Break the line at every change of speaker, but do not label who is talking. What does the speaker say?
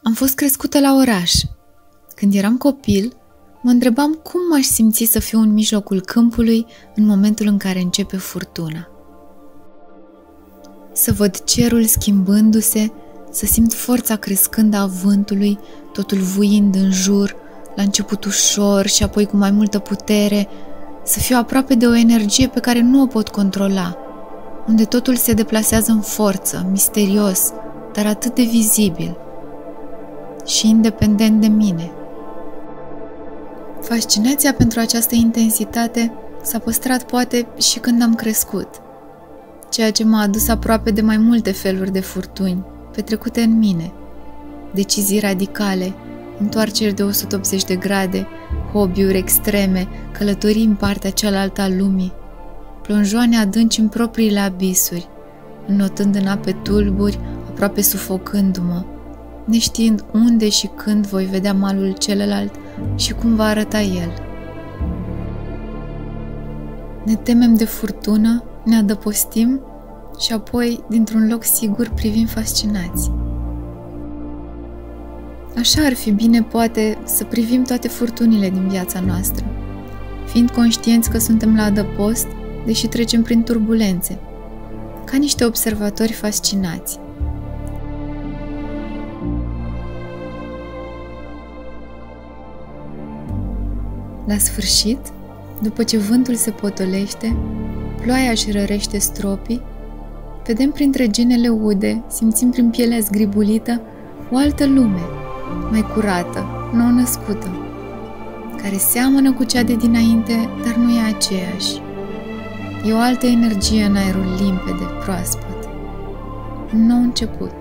Am fost crescută la oraș. Când eram copil, mă întrebam cum m-aș simți să fiu în mijlocul câmpului în momentul în care începe furtuna. Să văd cerul schimbându-se, să simt forța crescând a vântului, totul vuind în jur, la început ușor și apoi cu mai multă putere, să fiu aproape de o energie pe care nu o pot controla, unde totul se deplasează în forță, misterios, dar atât de vizibil și independent de mine. Fascinația pentru această intensitate s-a păstrat poate și când am crescut, ceea ce m-a adus aproape de mai multe feluri de furtuni petrecute în mine, decizii radicale, întoarceri de 180 de grade, hobby-uri extreme, călătorii în partea cealaltă a lumii, plonjoane adânci în propriile abisuri, înnotând în ape tulburi, aproape sufocându-mă, neștiind unde și când voi vedea malul celălalt și cum va arăta el. Ne temem de furtună, ne adăpostim și apoi, dintr-un loc sigur, privim fascinați. Așa ar fi bine, poate, să privim toate furtunile din viața noastră, fiind conștienți că suntem la adăpost, deși trecem prin turbulențe, ca niște observatori fascinați. La sfârșit, după ce vântul se potolește, ploaia își rărește stropii, vedem printre genele ude, simțim prin pielea zgribulită o altă lume, mai curată, nou-născută, care seamănă cu cea de dinainte, dar nu e aceeași. E o altă energie în aerul limpede, proaspăt. Un nou început.